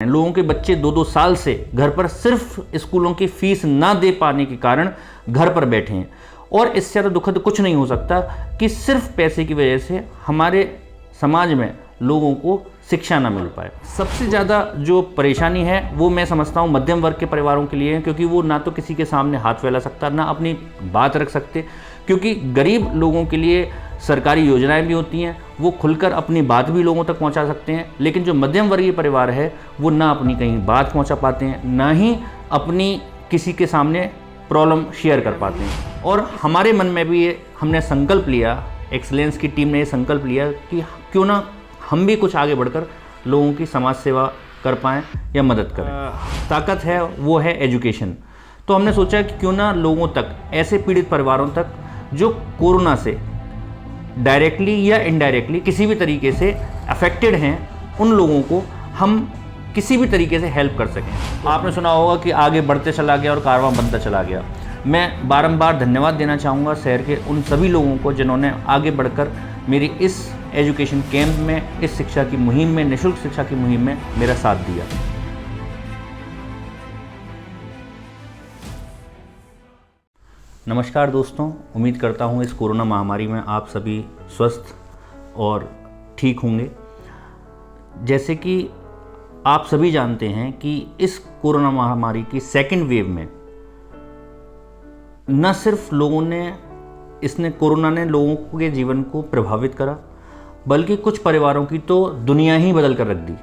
लोगों के बच्चे 2-2 साल से घर पर सिर्फ स्कूलों की फीस ना दे पाने के कारण घर पर बैठे हैं। और इससे ज़्यादा दुखद कुछ नहीं हो सकता कि सिर्फ पैसे की वजह से हमारे समाज में लोगों को शिक्षा ना मिल पाए। सबसे ज़्यादा जो परेशानी है वो मैं समझता हूँ मध्यम वर्ग के परिवारों के लिए है, क्योंकि वो ना तो किसी के सामने हाथ फैला सकता, ना अपनी बात रख सकते, क्योंकि गरीब लोगों के लिए सरकारी योजनाएं भी होती हैं, वो खुलकर अपनी बात भी लोगों तक पहुंचा सकते हैं। लेकिन जो मध्यम वर्गीय परिवार है वो ना अपनी कहीं बात पहुंचा पाते हैं, ना ही अपनी किसी के सामने प्रॉब्लम शेयर कर पाते हैं। और हमारे मन में भी ये हमने संकल्प लिया, एक्सीलेंस की टीम ने ये संकल्प लिया कि क्यों ना हम भी कुछ आगे बढ़कर लोगों की समाज सेवा कर पाएँ या मदद करें। ताकत है वो है एजुकेशन। तो हमने सोचा कि क्यों ना लोगों तक, ऐसे पीड़ित परिवारों तक जो कोरोना से डायरेक्टली या इनडायरेक्टली किसी भी तरीके से अफेक्टेड हैं, उन लोगों को हम किसी भी तरीके से हेल्प कर सकें। आपने सुना होगा कि आगे बढ़ते चला गया और कारवां बनता चला गया। मैं बारंबार धन्यवाद देना चाहूँगा शहर के उन सभी लोगों को जिन्होंने आगे बढ़कर मेरी इस एजुकेशन कैंप में, इस शिक्षा की मुहिम में, निःशुल्क शिक्षा की मुहिम में मेरा साथ दिया। नमस्कार दोस्तों, उम्मीद करता हूँ इस कोरोना महामारी में आप सभी स्वस्थ और ठीक होंगे। जैसे कि आप सभी जानते हैं कि इस कोरोना महामारी की सेकेंड वेव में न सिर्फ कोरोना ने लोगों के जीवन को प्रभावित करा, बल्कि कुछ परिवारों की तो दुनिया ही बदल कर रख दी।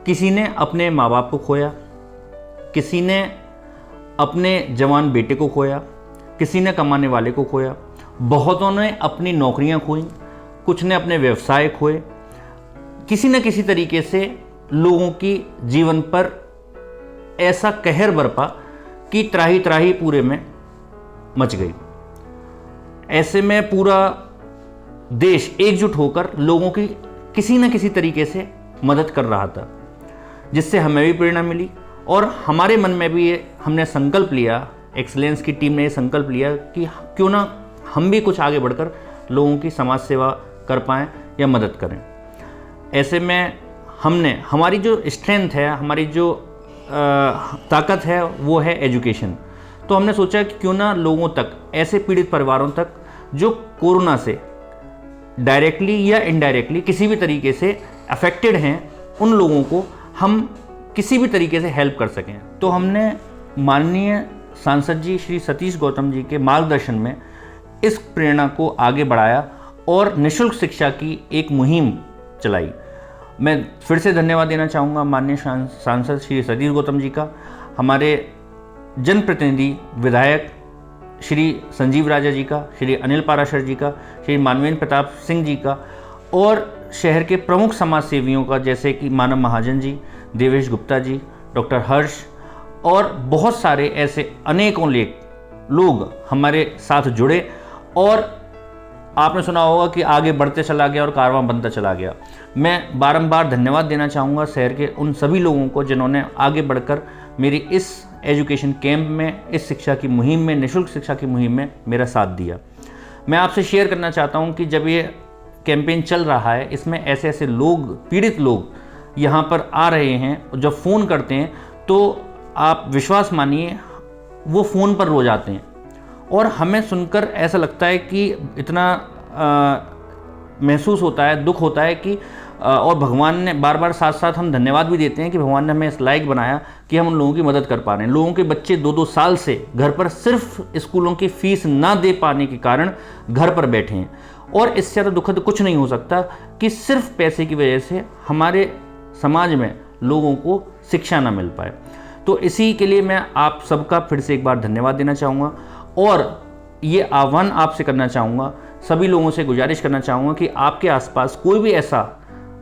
किसी ने अपने माँ बाप को खोया, किसी ने अपने जवान बेटे को खोया, किसी ने कमाने वाले को खोया, बहुतों ने अपनी नौकरियां खोई, कुछ ने अपने व्यवसाय खोए। किसी न किसी तरीके से लोगों की जीवन पर ऐसा कहर बरपा कि त्राही त्राही पूरे में मच गई। ऐसे में पूरा देश एकजुट होकर लोगों की किसी न किसी तरीके से मदद कर रहा था, जिससे हमें भी प्रेरणा मिली। और हमारे मन में भी ये हमने संकल्प लिया, एक्सीलेंस की टीम ने ये संकल्प लिया कि क्यों ना हम भी कुछ आगे बढ़कर लोगों की समाज सेवा कर पाएँ या मदद करें। ऐसे में हमारी जो स्ट्रेंथ है, हमारी जो ताकत है वो है एजुकेशन। तो हमने सोचा कि क्यों ना लोगों तक, ऐसे पीड़ित परिवारों तक जो कोरोना से डायरेक्टली या इनडायरेक्टली किसी भी तरीके से अफेक्टेड हैं, उन लोगों को हम किसी भी तरीके से हेल्प कर सकें। तो हमने माननीय सांसद जी श्री सतीश गौतम जी के मार्गदर्शन में इस प्रेरणा को आगे बढ़ाया और निःशुल्क शिक्षा की एक मुहिम चलाई। मैं फिर से धन्यवाद देना चाहूँगा माननीय सांसद श्री सतीश गौतम जी का, हमारे जनप्रतिनिधि विधायक श्री संजीव राजा जी का, श्री अनिल पाराशर जी का, श्री मानवेंद्र प्रताप सिंह जी का, और शहर के प्रमुख समाज सेवियों का, जैसे कि मानव महाजन जी, देवेश गुप्ता जी, डॉक्टर हर्ष, और बहुत सारे ऐसे अनेकों लोग हमारे साथ जुड़े। और आपने सुना होगा कि आगे बढ़ते चला गया और कारवां बनता चला गया। मैं बारंबार धन्यवाद देना चाहूँगा शहर के उन सभी लोगों को जिन्होंने आगे बढ़कर मेरी इस एजुकेशन कैंप में, इस शिक्षा की मुहिम में, निःशुल्क शिक्षा की मुहिम में मेरा साथ दिया। मैं आपसे शेयर करना चाहता हूँ कि जब ये कैंपेन चल रहा है, इसमें ऐसे ऐसे लोग, पीड़ित लोग यहाँ पर आ रहे हैं, जब फ़ोन करते हैं तो आप विश्वास मानिए वो फ़ोन पर रोज आते हैं। और हमें सुनकर ऐसा लगता है कि इतना महसूस होता है, दुख होता है कि और भगवान ने बार बार साथ साथ हम धन्यवाद भी देते हैं कि भगवान ने हमें इस लायक बनाया कि हम उन लोगों की मदद कर पा रहे हैं। लोगों के बच्चे 2-2 साल से घर पर सिर्फ स्कूलों की फीस ना दे पाने के कारण घर पर बैठे हैं। और इससे ज़्यादा दुखद कुछ नहीं हो सकता कि सिर्फ पैसे की वजह से हमारे समाज में लोगों को शिक्षा ना मिल पाए। तो इसी के लिए मैं आप सबका फिर से एक बार धन्यवाद देना चाहूँगा और ये आह्वान आपसे करना चाहूँगा, सभी लोगों से गुजारिश करना चाहूँगा कि आपके आसपास कोई भी ऐसा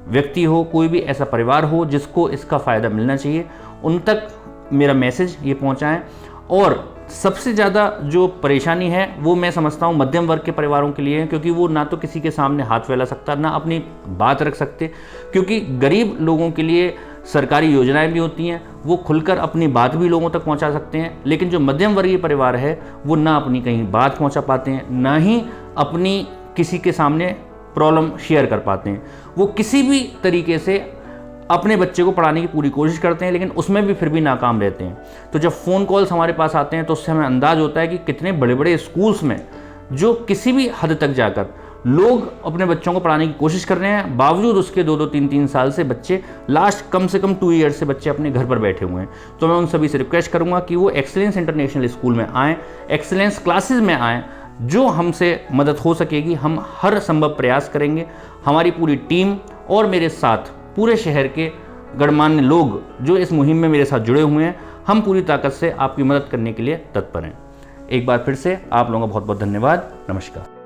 व्यक्ति हो, कोई भी ऐसा परिवार हो जिसको इसका फ़ायदा मिलना चाहिए, उन तक मेरा मैसेज ये पहुँचाएँ। और सबसे ज़्यादा जो परेशानी है वो मैं समझता हूँ मध्यम वर्ग के परिवारों के लिए है, क्योंकि वो ना तो किसी के सामने हाथ फैला सकता, ना अपनी बात रख सकते, क्योंकि गरीब लोगों के लिए सरकारी योजनाएं भी होती हैं, वो खुलकर अपनी बात भी लोगों तक पहुंचा सकते हैं। लेकिन जो मध्यम वर्गीय परिवार है वो ना अपनी कहीं बात पहुंचा पाते हैं, ना ही अपनी किसी के सामने प्रॉब्लम शेयर कर पाते हैं। वो किसी भी तरीके से अपने बच्चे को पढ़ाने की पूरी कोशिश करते हैं, लेकिन उसमें भी फिर भी नाकाम रहते हैं। तो जब फ़ोन कॉल्स हमारे पास आते हैं तो उससे हमें अंदाज़ होता है कि कितने बड़े बड़े स्कूल्स में जो किसी भी हद तक जाकर लोग अपने बच्चों को पढ़ाने की कोशिश कर रहे हैं, बावजूद उसके 2-2 3-3 साल से बच्चे, लास्ट कम से कम 2 ईयर से बच्चे अपने घर पर बैठे हुए हैं। तो मैं उन सभी से रिक्वेस्ट करूँगा कि वो एक्सीलेंस इंटरनेशनल स्कूल में आएँ, एक्सीलेंस क्लासेस में आएँ। जो हमसे मदद हो सकेगी हम हर संभव प्रयास करेंगे। हमारी पूरी टीम और मेरे साथ पूरे शहर के गणमान्य लोग जो इस मुहिम में मेरे साथ जुड़े हुए हैं, हम पूरी ताकत से आपकी मदद करने के लिए तत्पर हैं। एक बार फिर से आप लोगों का बहुत बहुत धन्यवाद। नमस्कार।